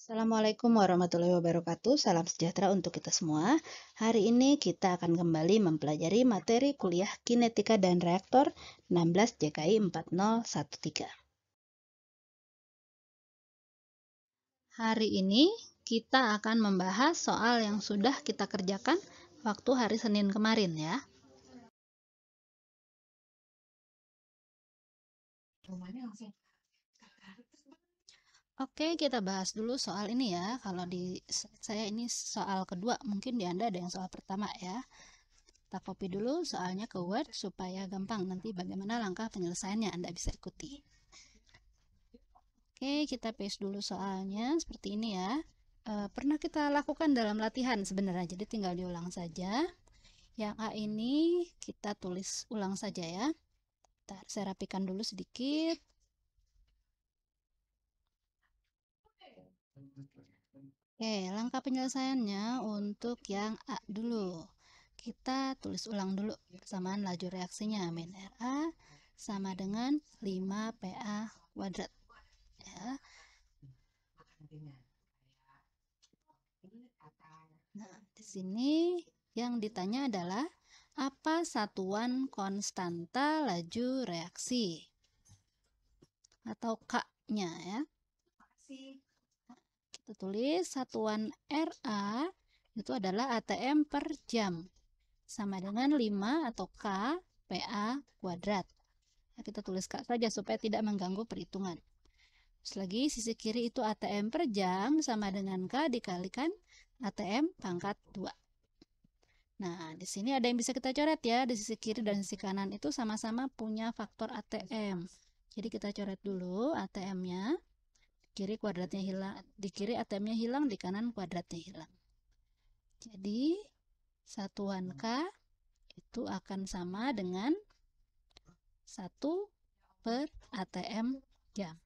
Assalamualaikum warahmatullahi wabarakatuh. Salam sejahtera untuk kita semua. Hari ini kita akan kembali mempelajari materi kuliah kinetika dan reaktor 16 JKI 4013. Hari ini kita akan membahas soal yang sudah kita kerjakan waktu hari Senin kemarin ya. Oke, kita bahas dulu soal ini ya. Kalau di saya ini soal kedua, mungkin di Anda ada yang soal pertama ya. Kita copy dulu soalnya ke Word supaya gampang nanti bagaimana langkah penyelesaiannya Anda bisa ikuti. Oke, kita paste dulu soalnya seperti ini ya. Pernah kita lakukan dalam latihan sebenarnya, jadi tinggal diulang saja. Yang A ini kita tulis ulang saja ya. Bentar, saya rapikan dulu sedikit. Oke, langkah penyelesaiannya untuk yang A dulu. Kita tulis ulang dulu persamaan laju reaksinya. Min RA sama dengan 5PA kuadrat. Ya. Nah, di sini yang ditanya adalah apa satuan konstanta laju reaksi? Atau K-nya ya. Kita tulis satuan RA itu adalah ATM per jam. Sama dengan 5 atau K PA kuadrat. Nah, kita tulis K saja supaya tidak mengganggu perhitungan. Terus lagi sisi kiri itu ATM per jam sama dengan K dikalikan ATM pangkat 2. Nah, di sini ada yang bisa kita coret ya. Di sisi kiri dan sisi kanan itu sama-sama punya faktor ATM. Jadi kita coret dulu ATM-nya. Kiri kuadratnya hilang, di kiri ATM-nya hilang, di kanan kuadratnya hilang. Jadi satuan K itu akan sama dengan 1 per ATM jam.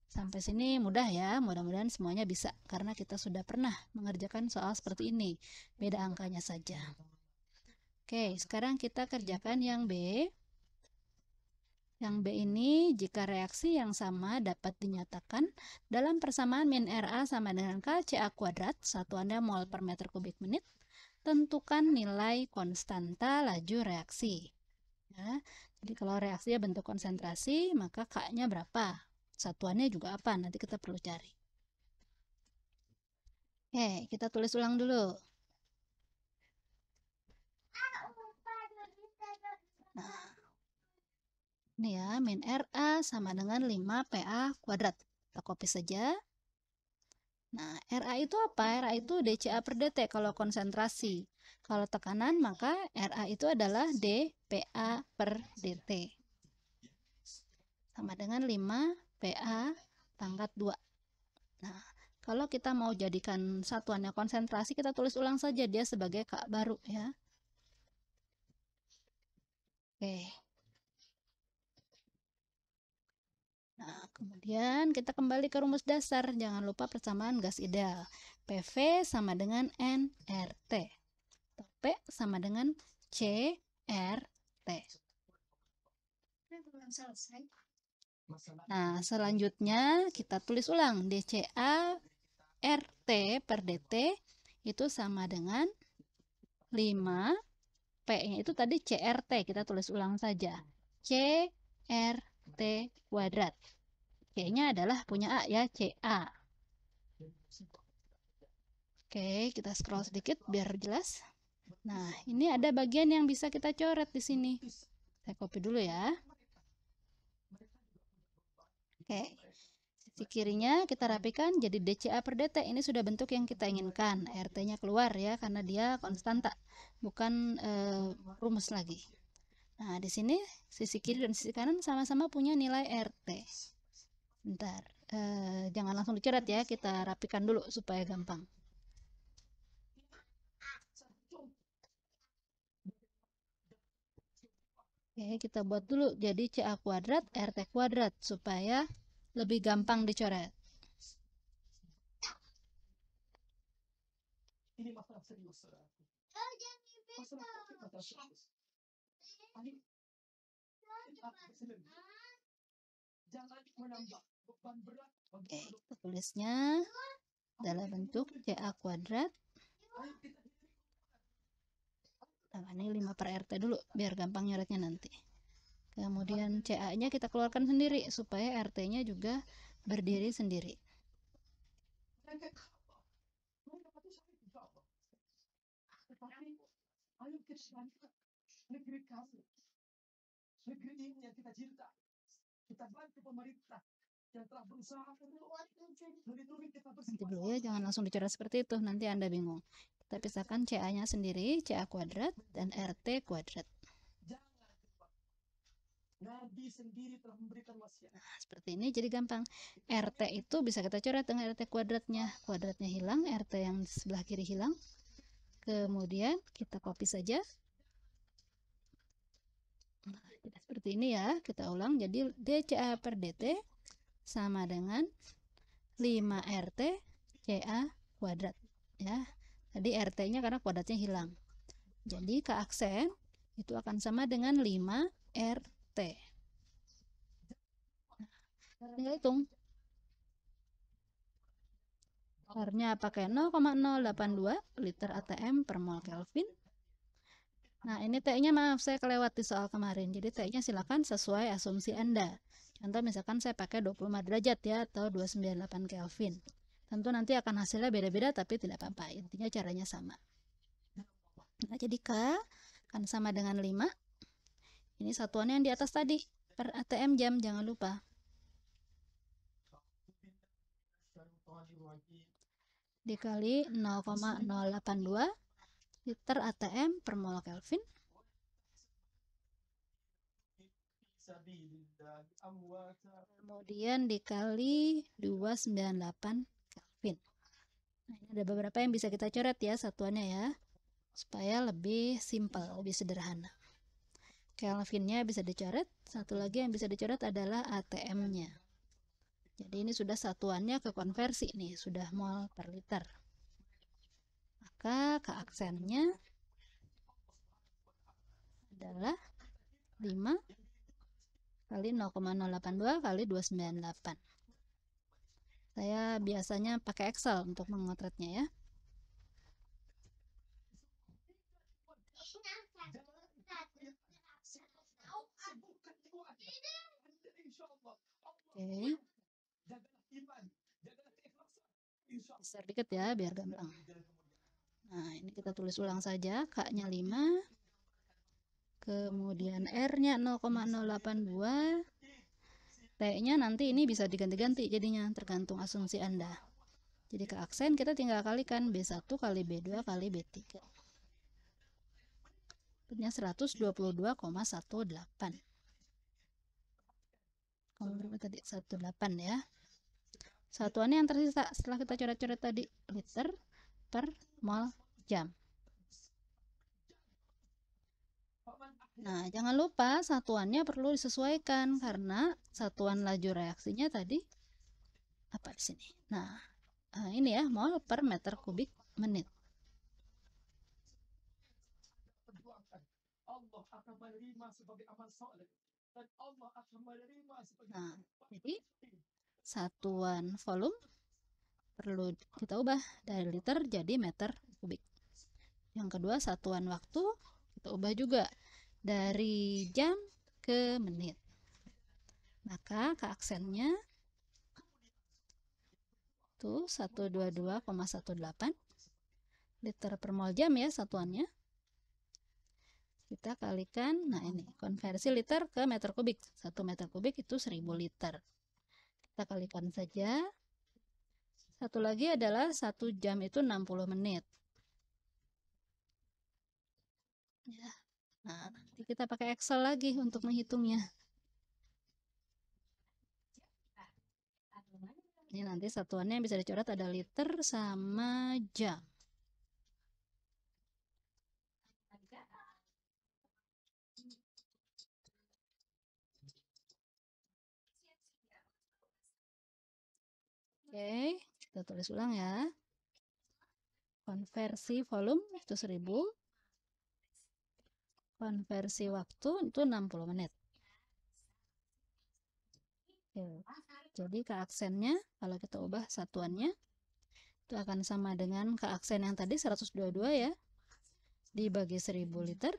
Sampai sini mudah ya, mudah-mudahan semuanya bisa karena kita sudah pernah mengerjakan soal seperti ini. Beda angkanya saja. Oke, sekarang kita kerjakan yang B. Yang B ini jika reaksi yang sama dapat dinyatakan dalam persamaan min RA sama dengan K CA kuadrat, satuannya mol per meter kubik menit, tentukan nilai konstanta laju reaksi. Ya, jadi kalau reaksinya bentuk konsentrasi, maka K-nya berapa? Satuannya juga apa? Nanti kita perlu cari. Oke, kita tulis ulang dulu. Nah, ini ya, min RA sama dengan 5PA kuadrat. Kita copy saja. Nah, RA itu apa? RA itu dCA per dt kalau konsentrasi. Kalau tekanan, maka RA itu adalah dPA per dt. Sama dengan 5PA pangkat 2. Nah, kalau kita mau jadikan satuannya konsentrasi, kita tulis ulang saja dia sebagai K baru ya. Oke. Nah, kemudian kita kembali ke rumus dasar. Jangan lupa persamaan gas ideal. PV sama dengan nRT. Atau P sama dengan CRT. Nah, selanjutnya kita tulis ulang. dCA RT per dt itu sama dengan 5. P-nya itu tadi CRT. Kita tulis ulang saja. CRT kuadrat. C-nya adalah punya A ya, CA. Oke, kita scroll sedikit biar jelas. Nah, ini ada bagian yang bisa kita coret di sini. Saya copy dulu ya. Oke, sisi kirinya kita rapikan jadi dCA per dt. Ini sudah bentuk yang kita inginkan. RT-nya keluar ya, karena dia konstanta, bukan rumus lagi. Nah, di sini sisi kiri dan sisi kanan sama-sama punya nilai RT. Bentar, jangan langsung dicoret ya, kita rapikan dulu supaya gampang. Oke, kita buat dulu jadi CA kuadrat RT kuadrat supaya lebih gampang dicoret. Oke, kita tulisnya dalam bentuk CA kuadrat. Nah, ini 5 per RT dulu biar gampang nyoretnya nanti. Kemudian CA-nya kita keluarkan sendiri supaya RT-nya juga berdiri sendiri. Nanti dulu ya, jangan langsung dicoret seperti itu, nanti Anda bingung. Kita pisahkan CA-nya sendiri, CA kuadrat dan RT kuadrat. Nah, seperti ini jadi gampang. RT itu bisa kita coret dengan RT kuadratnya. Kuadratnya hilang, RT yang sebelah kiri hilang. Kemudian kita copy saja. Nah, tidak seperti ini ya. Kita ulang. Jadi DCA per DT sama dengan 5 RT CA kuadrat. Ya. Tadi RT-nya karena kuadratnya hilang. Jadi ke aksen itu akan sama dengan 5 RT. Tinggal hitung. R-nya pakai 0,082 liter ATM per mol Kelvin. Nah, ini T-nya maaf, saya kelewat di soal kemarin. Jadi T-nya silakan sesuai asumsi Anda. Contoh misalkan saya pakai 25 derajat ya, atau 298 Kelvin. Tentu nanti akan hasilnya beda-beda, tapi tidak apa-apa. Intinya caranya sama. Nah, jadi K akan sama dengan 5. Ini satuannya yang di atas tadi, per ATM jam, jangan lupa. Dikali 0,082 liter ATM per mol Kelvin. Kemudian dikali 298 Kelvin. Nah, ini ada beberapa yang bisa kita coret ya satuannya ya, supaya lebih simpel, lebih sederhana. Kelvinnya bisa dicoret. Satu lagi yang bisa dicoret adalah ATM-nya. Jadi ini sudah satuannya ke konversi nih, sudah mol per liter. Maka ke aksennya adalah 5 kali 0,082 kali 298. Saya biasanya pakai Excel untuk memotretnya ya. Oke. Besar dikit ya biar gampang. Nah, ini kita tulis ulang saja. K-nya 5. Kemudian R-nya 0,082. T-nya nanti ini bisa diganti-ganti jadinya, tergantung asumsi Anda. Jadi ke aksen kita tinggal kalikan B1 kali B2 kali B3. Dapatnya 122,18. Berapa tadi? 18 ya. Satuannya yang tersisa setelah kita coret-coret tadi, liter per mol jam. Nah, jangan lupa satuannya perlu disesuaikan karena satuan laju reaksinya tadi apa di sini. Nah, ini ya, mol per meter kubik menit. Nah, jadi satuan volume perlu kita ubah dari liter jadi meter kubik. Yang kedua, satuan waktu kita ubah juga dari jam ke menit. Maka ke aksennya tuh 122,18 liter per mol jam ya satuannya. Kita kalikan, nah ini konversi liter ke meter kubik. 1 meter kubik itu 1000 liter. Kita kalikan saja. Satu lagi adalah 1 jam itu 60 menit. Ya. Nah, nanti kita pakai Excel lagi untuk menghitungnya. Ini nanti satuannya yang bisa dicoret ada liter sama jam. Oke, kita tulis ulang ya. Konversi volume itu 1000. Konversi waktu itu 60 menit. Oke. Jadi ke aksennya, kalau kita ubah satuannya, Itu akan sama dengan K aksen yang tadi 122 ya, dibagi 1000 liter,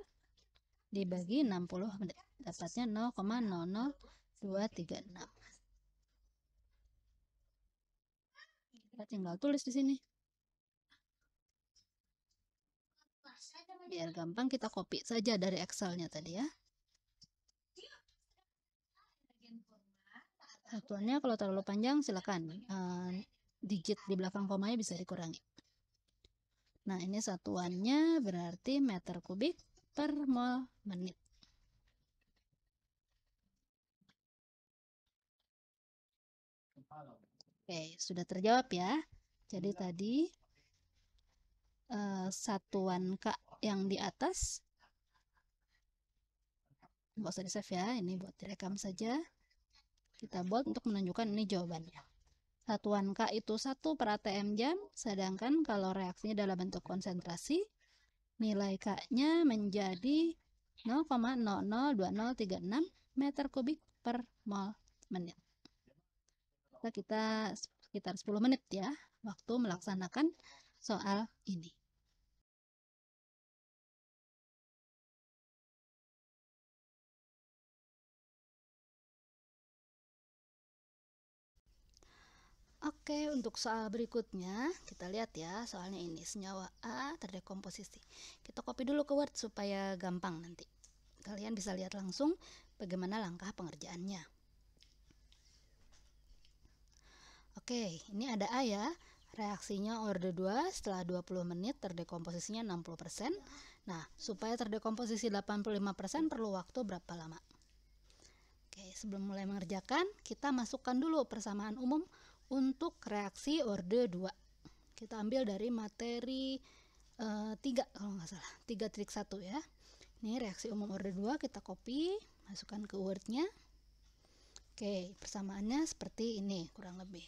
dibagi 60 menit. Dapatnya 0,00236. Kita tinggal tulis di sini. Biar gampang kita copy saja dari Excel-nya tadi ya. Satuannya kalau terlalu panjang silakan digit di belakang komanya bisa dikurangi. Nah, ini satuannya berarti meter kubik per mol menit. Oke, sudah terjawab ya. Jadi tadi satuan K yang di atas nggak usah di save ya, ini buat direkam saja. Kita bold untuk menunjukkan ini jawabannya. Satuan K itu 1 per ATM jam, sedangkan kalau reaksinya dalam bentuk konsentrasi, nilai K-nya menjadi 0,002036 meter kubik per mol menit. Kita sekitar 10 menit ya, waktu melaksanakan soal ini. Oke, untuk soal berikutnya, kita lihat ya, soalnya ini senyawa A terdekomposisi. Kita copy dulu ke Word supaya gampang nanti. Kalian bisa lihat langsung bagaimana langkah pengerjaannya. Oke, ini ada A ya. Reaksinya orde 2 setelah 20 menit terdekomposisinya 60%. Nah, supaya terdekomposisi 85% perlu waktu berapa lama? Oke, sebelum mulai mengerjakan, kita masukkan dulu persamaan umum untuk reaksi orde 2. Kita ambil dari materi 3 kalau nggak salah, 3.1 ya. Ini reaksi umum orde 2, kita copy, masukkan ke Word-nya. Oke, persamaannya seperti ini kurang lebih.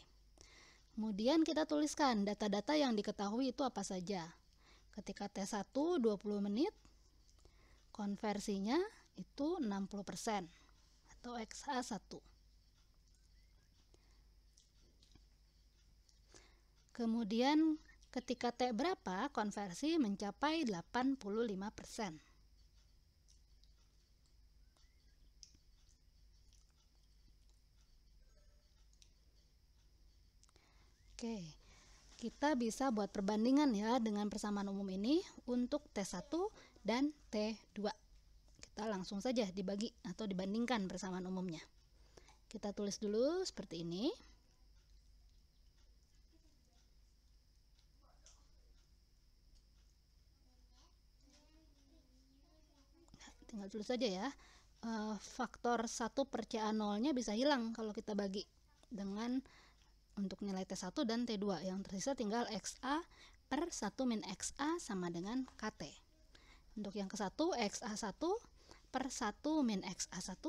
Kemudian kita tuliskan data-data yang diketahui itu apa saja. Ketika T1 20 menit, konversinya itu 60% atau XA1. Kemudian ketika T berapa, konversi mencapai 85%. Oke, kita bisa buat perbandingan ya dengan persamaan umum ini untuk T1 dan T2. Kita langsung saja dibagi atau dibandingkan persamaan umumnya. Kita tulis dulu seperti ini. Tinggal tulis saja ya. Faktor 1 per CA0 nya bisa hilang kalau kita bagi dengan untuk nilai T1 dan T2. Yang tersisa tinggal XA per 1 min XA sama dengan KT. Untuk yang ke-1, XA1 per 1 min XA1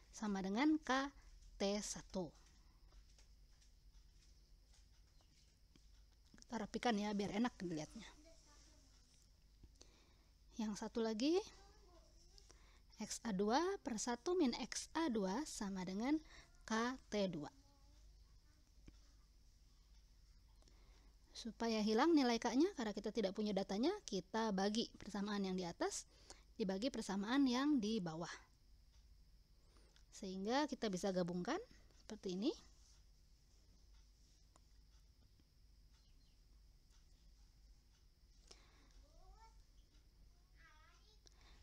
sama dengan KT1. Kita rapikan ya biar enak dilihatnya. Yang satu lagi, XA2 per 1 min XA2 sama dengan KT2. Supaya hilang nilai K-nya, karena kita tidak punya datanya, kita bagi persamaan yang di atas dibagi persamaan yang di bawah. Sehingga kita bisa gabungkan seperti ini.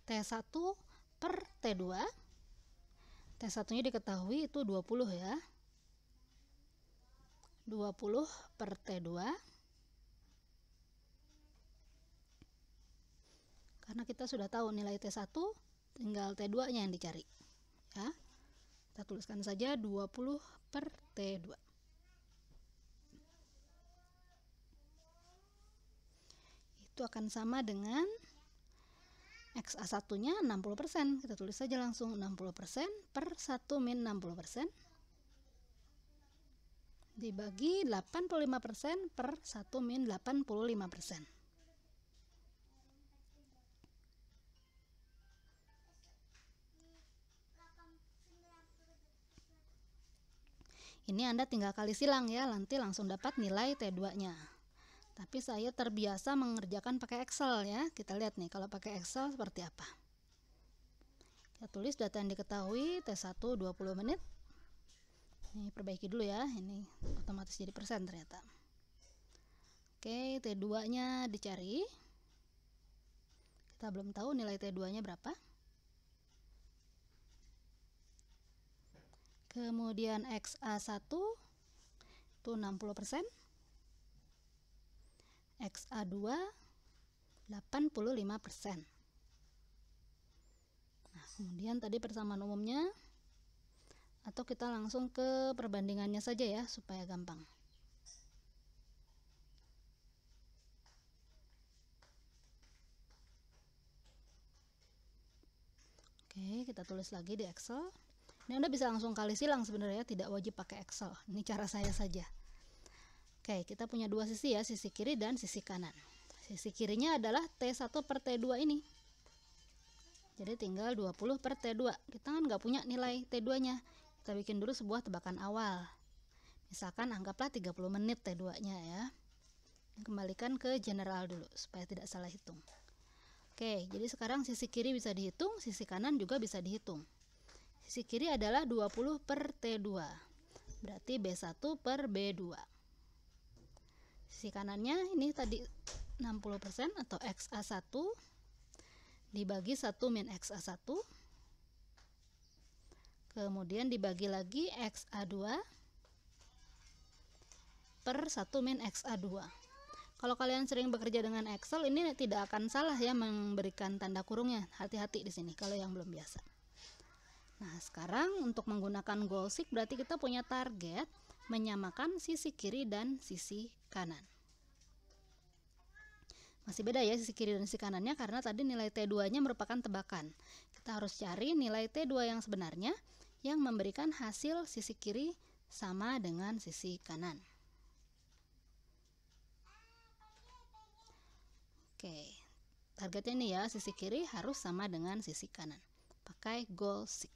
T1 per T2. T1-nya diketahui itu 20 ya. 20 per T2. Karena kita sudah tahu nilai T1, tinggal T2-nya yang dicari. Ya. Kita tuliskan saja 20 per T2. Itu akan sama dengan XA1-nya 60%. Kita tulis saja langsung 60% per 1 min 60% dibagi 85% per 1 min 85%. Ini Anda tinggal kali silang ya, nanti langsung dapat nilai T2-nya. Tapi saya terbiasa mengerjakan pakai Excel ya. Kita lihat nih kalau pakai Excel seperti apa. Kita tulis data yang diketahui, T1 20 menit. Ini perbaiki dulu ya, ini otomatis jadi persen ternyata. Oke, T2-nya dicari. Kita belum tahu nilai T2-nya berapa. Kemudian XA1 itu 60%. XA2 85%. Nah, kemudian tadi persamaan umumnya, atau kita langsung ke perbandingannya saja ya supaya gampang. Oke, kita tulis lagi di Excel. Ini Anda bisa langsung kali silang sebenarnya, tidak wajib pakai Excel. Ini cara saya saja. Oke, kita punya dua sisi ya, sisi kiri dan sisi kanan. Sisi kirinya adalah T1 per T2 ini. Jadi tinggal 20 per T2. Kita kan nggak punya nilai T2-nya. Kita bikin dulu sebuah tebakan awal. Misalkan anggaplah 30 menit T2-nya ya. Kembalikan ke general dulu supaya tidak salah hitung. Oke, jadi sekarang sisi kiri bisa dihitung, sisi kanan juga bisa dihitung. Sisi kiri adalah 20 per T2. Berarti B1 per B2. Sisi kanannya ini tadi 60% atau XA1 dibagi 1 min XA1. Kemudian dibagi lagi XA2 per 1 min XA2. Kalau kalian sering bekerja dengan Excel, ini tidak akan salah ya memberikan tanda kurungnya. Hati-hati di sini kalau yang belum biasa. Nah, sekarang untuk menggunakan goal seek berarti kita punya target menyamakan sisi kiri dan sisi kanan. Masih beda ya sisi kiri dan sisi kanannya karena tadi nilai T2-nya merupakan tebakan. Kita harus cari nilai T2 yang sebenarnya yang memberikan hasil sisi kiri sama dengan sisi kanan. Oke, targetnya ini ya, sisi kiri harus sama dengan sisi kanan. Pakai goal seek.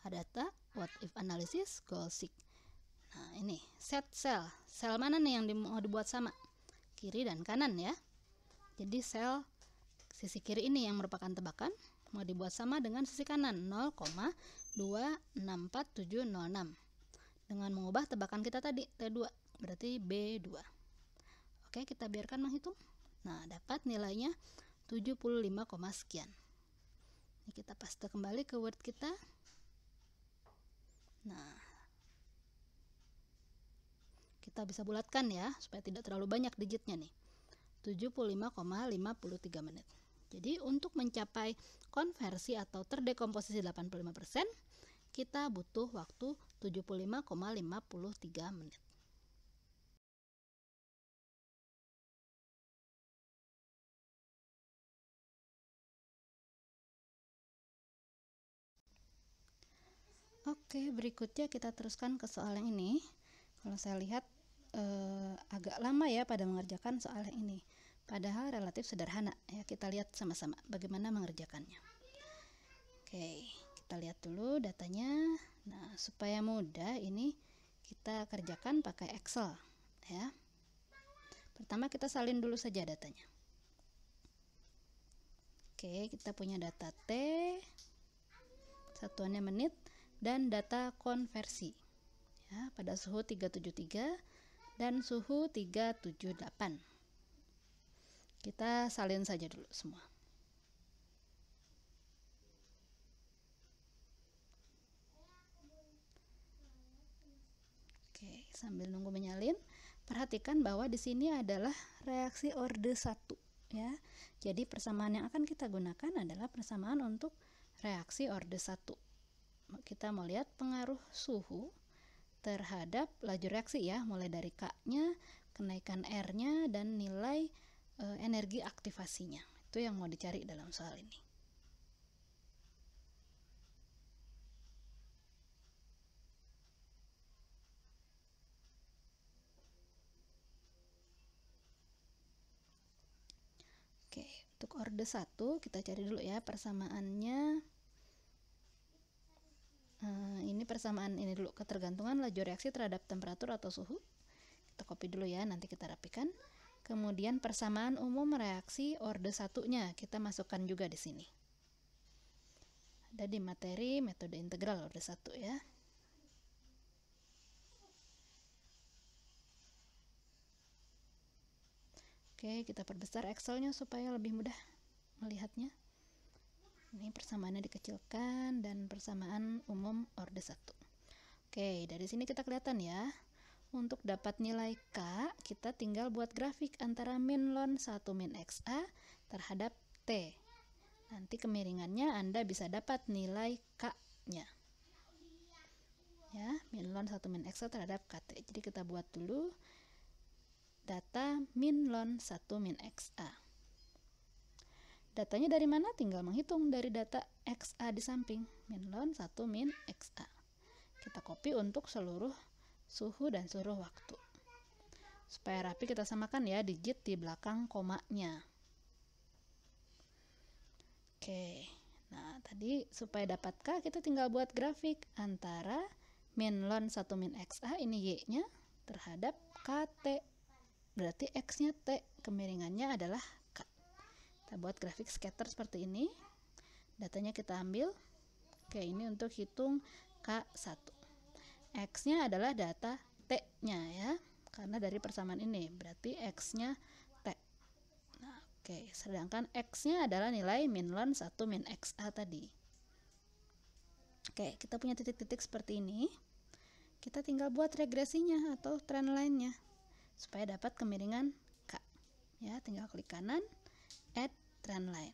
Ada data, what if analysis, goal seek. Nah, ini set cell. Sel mana nih yang mau dibuat sama? Kiri dan kanan ya. Jadi sel sisi kiri ini yang merupakan tebakan mau dibuat sama dengan sisi kanan 0,264706. Dengan mengubah tebakan kita tadi T2 berarti B2. Oke, kita biarkan menghitung. Nah, dapat nilainya 75, sekian. Ini kita paste kembali ke Word kita. Nah, kita bisa bulatkan ya supaya tidak terlalu banyak digitnya nih. 75,53 menit. Jadi untuk mencapai konversi atau terdekomposisi 85%, kita butuh waktu 75,53 menit. Oke, berikutnya kita teruskan ke soal yang ini. Kalau saya lihat agak lama ya pada mengerjakan soal yang ini. Padahal relatif sederhana ya. Kita lihat sama-sama bagaimana mengerjakannya. Oke, kita lihat dulu datanya. Nah, supaya mudah ini kita kerjakan pakai Excel ya. Pertama kita salin dulu saja datanya. Oke, kita punya data T, satuannya menit, dan data konversi ya, pada suhu 373 dan suhu 378. Kita salin saja dulu semua. Oke, sambil nunggu menyalin, perhatikan bahwa di sini adalah reaksi orde 1 ya. Jadi persamaan yang akan kita gunakan adalah persamaan untuk reaksi orde 1. Kita mau lihat pengaruh suhu terhadap laju reaksi ya, mulai dari K-nya, kenaikan R-nya, dan nilai energi aktivasinya. Itu yang mau dicari dalam soal ini. Oke, untuk orde 1 kita cari dulu ya persamaannya. Ini persamaan ini dulu, ketergantungan laju reaksi terhadap temperatur atau suhu. Kita copy dulu ya, nanti kita rapikan. Kemudian persamaan umum reaksi orde satunya kita masukkan juga di sini. Ada di materi metode integral orde 1 ya. Oke, kita perbesar Excelnya supaya lebih mudah melihatnya. Ini persamaannya dikecilkan dan persamaan umum orde 1. Oke, dari sini kita kelihatan ya. Untuk dapat nilai K, kita tinggal buat grafik antara min ln 1 min XA terhadap T. Nanti kemiringannya Anda bisa dapat nilai K-nya. Ya, min ln 1 min XA terhadap KT. Jadi kita buat dulu data min ln 1 min XA. Datanya dari mana? Tinggal menghitung dari data XA di samping. Min ln 1 min XA. Kita copy untuk seluruh suhu dan seluruh waktu. Supaya rapi kita samakan ya digit di belakang komanya. Oke. Nah, tadi supaya dapat K kita tinggal buat grafik antara min ln 1 min XA, ini Y-nya, terhadap KT. Berarti X-nya T, kemiringannya adalah K. Kita buat grafik scatter seperti ini. Datanya kita ambil. Oke, ini untuk hitung K1. X-nya adalah data T-nya ya. Karena dari persamaan ini, berarti X-nya T. Nah, oke, sedangkan X-nya adalah nilai min ln 1 min XA tadi. Oke, kita punya titik-titik seperti ini. Kita tinggal buat regresinya atau trend line-nya supaya dapat kemiringan K. Ya, tinggal klik kanan, add trend line.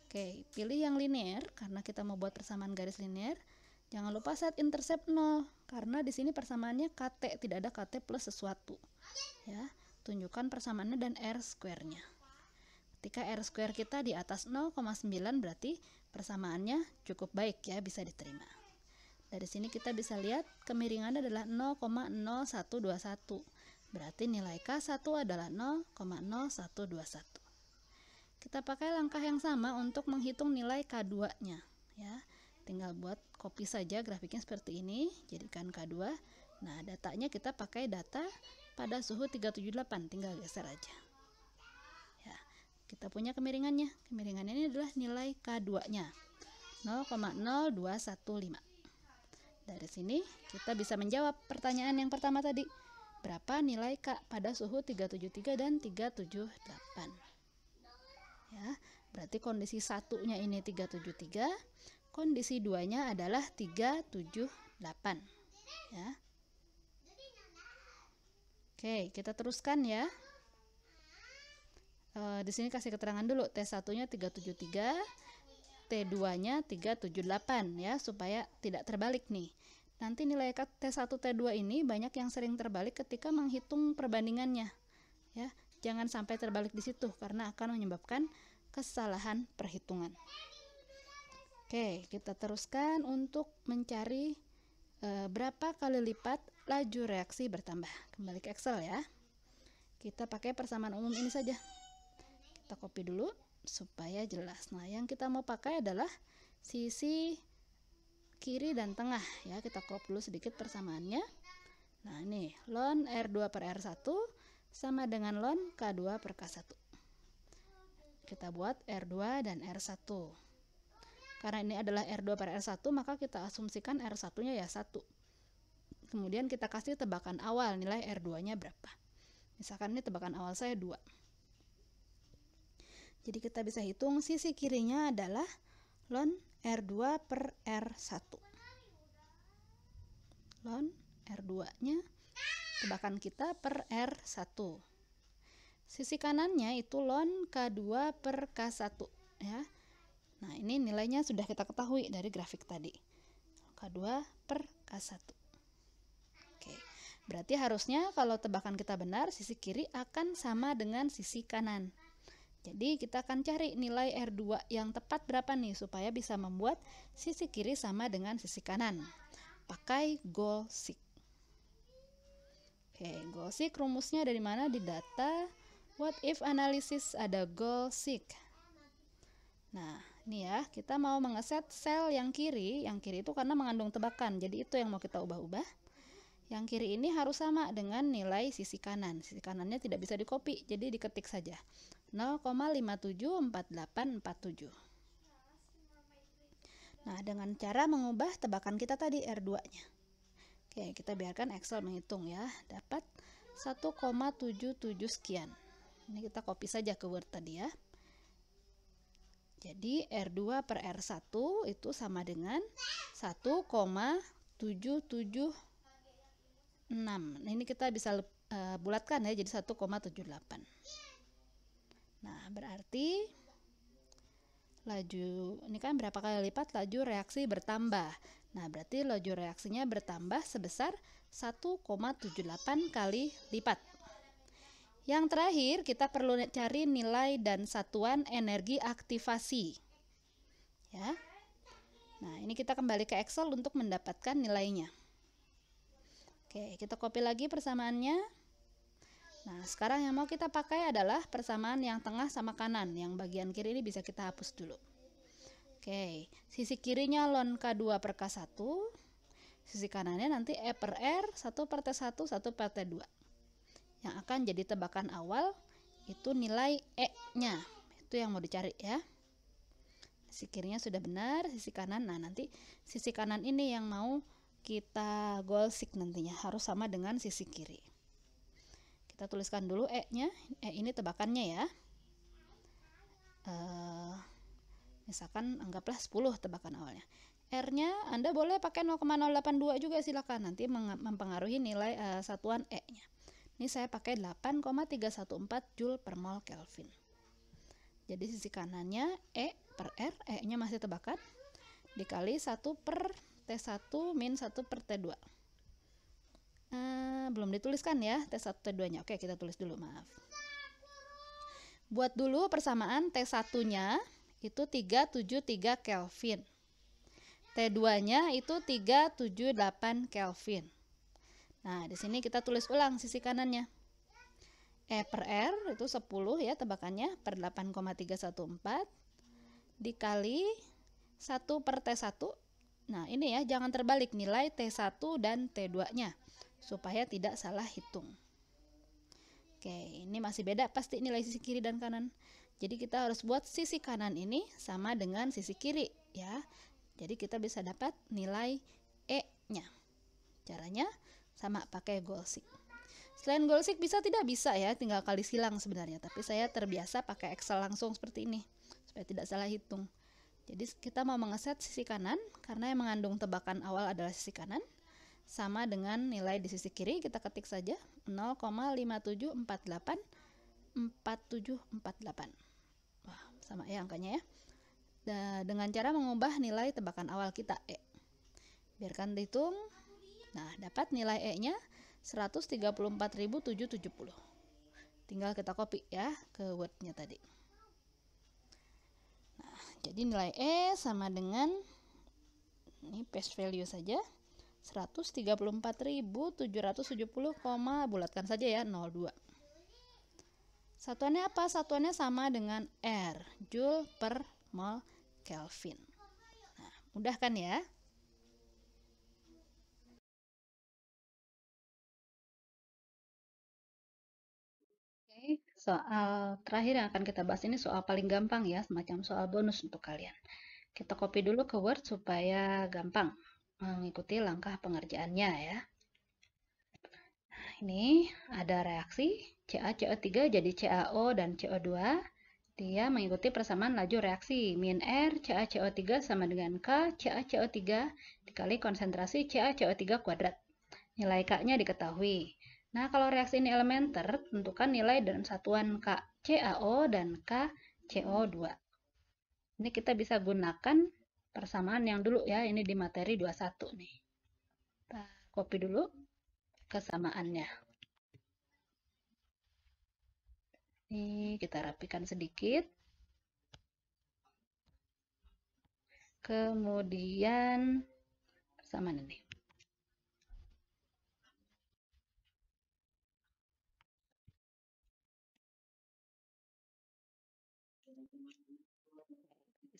Oke, pilih yang linear karena kita mau buat persamaan garis linear. Jangan lupa set intercept 0 karena di sini persamaannya KT, tidak ada KT plus sesuatu. Ya, tunjukkan persamaannya dan R square-nya. Ketika R square kita di atas 0,9 berarti persamaannya cukup baik ya, bisa diterima. Dari sini kita bisa lihat kemiringannya adalah 0,0121. Berarti nilai K1 adalah 0,0121. Kita pakai langkah yang sama untuk menghitung nilai K2-nya ya. Tinggal buat copy saja grafiknya seperti ini, jadikan K2. Nah, datanya kita pakai data pada suhu 378, tinggal geser aja. Ya, kita punya kemiringannya. Kemiringannya ini adalah nilai K2-nya 0,0215. Dari sini kita bisa menjawab pertanyaan yang pertama tadi. Berapa nilai K pada suhu 373 dan 378? Ya, berarti kondisi satunya ini 373, kondisi 2-nya adalah 378. Ya. Oke, kita teruskan ya. Di sini kasih keterangan dulu, T1-nya 373, T2-nya 378 ya, supaya tidak terbalik nih. Nanti nilai T1 T2 ini banyak yang sering terbalik ketika menghitung perbandingannya. Ya, jangan sampai terbalik di situ karena akan menyebabkan kesalahan perhitungan. Oke, kita teruskan untuk mencari berapa kali lipat laju reaksi bertambah. Kembali ke Excel ya. Kita pakai persamaan umum ini saja. Kita copy dulu supaya jelas. Nah, yang kita mau pakai adalah sisi kiri dan tengah ya. Kita crop dulu sedikit persamaannya. Nah, ini ln R2 per R1 sama dengan ln K2 per K1. Kita buat R2 dan R1. Karena ini adalah R2 per R1, maka kita asumsikan R1-nya ya 1. Kemudian kita kasih tebakan awal nilai R2-nya berapa. Misalkan ini tebakan awal saya 2. Jadi kita bisa hitung sisi kirinya adalah ln R2 per R1. Ln R2-nya tebakan kita per R1. Sisi kanannya itu ln K2 per K1 ya. Nah, ini nilainya sudah kita ketahui dari grafik tadi. K2 per K1. Oke. Berarti harusnya kalau tebakan kita benar, sisi kiri akan sama dengan sisi kanan. Jadi kita akan cari nilai R2 yang tepat berapa nih supaya bisa membuat sisi kiri sama dengan sisi kanan. Pakai goal-seek. Oke, goal-seek rumusnya dari mana? Di data what if analysis ada goal-seek. Nah, Nih ya, kita mau mengeset sel yang kiri itu karena mengandung tebakan, jadi itu yang mau kita ubah-ubah. Yang kiri ini harus sama dengan nilai sisi kanan. Sisi kanannya tidak bisa dikopi, jadi diketik saja. 0,574847. Nah, dengan cara mengubah tebakan kita tadi R2-nya. Oke, kita biarkan Excel menghitung ya. Dapat 1,77 sekian. Ini kita copy saja ke Word tadi ya. Jadi R2 per R1 itu sama dengan 1,776. Nah, ini kita bisa bulatkan ya jadi 1,78. Nah, berarti laju ini kan berapa kali lipat laju reaksi bertambah. Nah, berarti laju reaksinya bertambah sebesar 1,78 kali lipat. Yang terakhir, kita perlu cari nilai dan satuan energi aktivasi. Ya. Nah, ini kita kembali ke Excel untuk mendapatkan nilainya. Oke, kita copy lagi persamaannya. Nah, sekarang yang mau kita pakai adalah persamaan yang tengah sama kanan. Yang bagian kiri ini bisa kita hapus dulu. Oke, sisi kirinya ln K2 per K1. Sisi kanannya nanti E per R, 1 per T1, 1 per T2. Yang akan jadi tebakan awal itu nilai E-nya. Itu yang mau dicari ya. Sisi kirinya sudah benar, sisi kanan. Nah, nanti sisi kanan ini yang mau kita golsik nantinya. Harus sama dengan sisi kiri. Kita tuliskan dulu E-nya. E ini tebakannya ya. Misalkan anggaplah 10 tebakan awalnya. R-nya Anda boleh pakai 0,082 juga silakan. Nanti mempengaruhi nilai satuan E-nya. Ini saya pakai 8,314 Joule per mol Kelvin. Jadi sisi kanannya E per R, E-nya masih tebakan, dikali 1 per T1 min 1 per T2. Belum dituliskan ya T1 T2-nya. Oke, kita tulis dulu, maaf. Buat dulu persamaan T1-nya itu 373 Kelvin. T2-nya itu 378 Kelvin. Nah, di sini kita tulis ulang sisi kanannya. E per R itu 10 ya tebakannya per 8,314 dikali 1 per T1. Nah, ini ya jangan terbalik nilai T1 dan T2-nya supaya tidak salah hitung. Oke, ini masih beda pasti nilai sisi kiri dan kanan. Jadi kita harus buat sisi kanan ini sama dengan sisi kiri ya. Jadi kita bisa dapat nilai E-nya. Caranya sama pakai golsik. Selain golsik bisa tidak bisa ya, tinggal kali silang sebenarnya. Tapi saya terbiasa pakai Excel langsung seperti ini supaya tidak salah hitung. Jadi kita mau mengeset sisi kanan karena yang mengandung tebakan awal adalah sisi kanan. Sama dengan nilai di sisi kiri kita ketik saja 0,57484748. Wah, sama ya angkanya ya. Dengan cara mengubah nilai tebakan awal kita E. Biarkan dihitung. Nah, dapat nilai E-nya 134.770. Tinggal kita copy ya ke Word-nya tadi. Nah, jadi nilai E sama dengan ini paste value saja 134.770, bulatkan saja ya 02. Satuannya apa? Satuannya sama dengan R, Joule per mol Kelvin. Nah, mudah kan ya? Soal terakhir yang akan kita bahas ini soal paling gampang ya, semacam soal bonus untuk kalian. Kita copy dulu ke Word supaya gampang mengikuti langkah pengerjaannya ya. Ini ada reaksi CaCO3 jadi CaO dan CO2. Dia mengikuti persamaan laju reaksi. Min R CaCO3 sama dengan K CaCO3 dikali konsentrasi CaCO3 kuadrat. Nilai K-nya diketahui. Nah, kalau reaksi ini elementer, tentukan nilai dan satuan KCAO dan KCO2. Ini kita bisa gunakan persamaan yang dulu ya, ini di materi 21 nih. Kita copy dulu kesamaannya. Ini kita rapikan sedikit. Kemudian persamaan ini.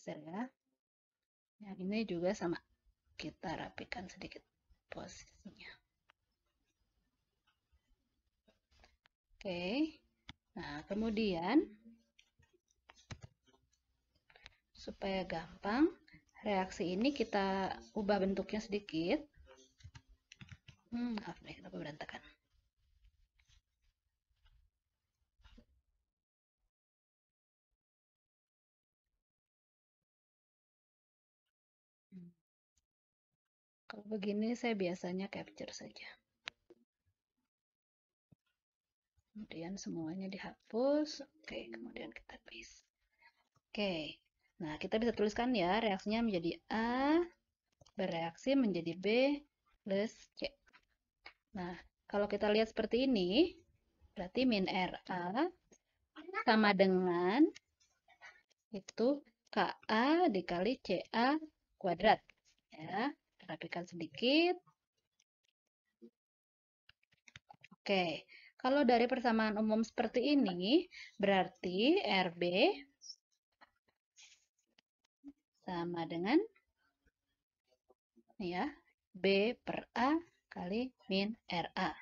geser ya. Yang ini juga sama, kita rapikan sedikit posisinya. Oke, nah kemudian supaya gampang, reaksi ini kita ubah bentuknya sedikit. Maaf deh, kenapa berantakan. Kalau begini saya biasanya capture saja. Kemudian semuanya dihapus. Oke, kemudian kita paste. Oke, nah kita bisa tuliskan ya, reaksinya menjadi A bereaksi menjadi B plus C. Nah, kalau kita lihat seperti ini, berarti min RA sama dengan itu KA dikali CA kuadrat. Ya, rapikan sedikit. Oke, kalau dari persamaan umum seperti ini, berarti RB sama dengan ya B per A kali min RA.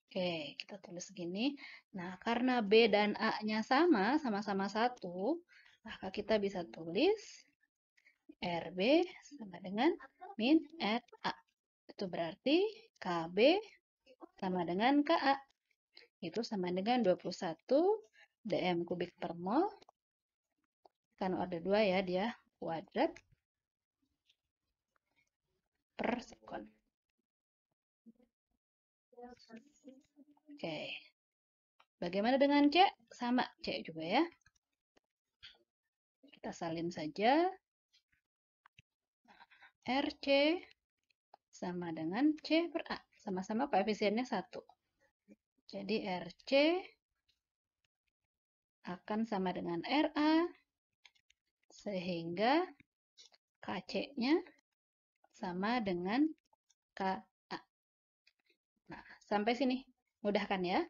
Oke, kita tulis segini. Nah, karena B dan A-nya sama-sama 1, maka kita bisa tulis RB sama dengan min RA. Itu berarti KB sama dengan KA. Itu sama dengan 21 dm kubik per mol. Kan ada 2 ya, dia kuadrat per sekon. Oke. Bagaimana dengan C? Sama C juga ya. Kita salin saja. RC sama dengan C per A. Sama-sama koefisiennya 1. Jadi RC akan sama dengan RA. Sehingga KC-nya sama dengan KA. Nah, sampai sini. Mudah kan ya?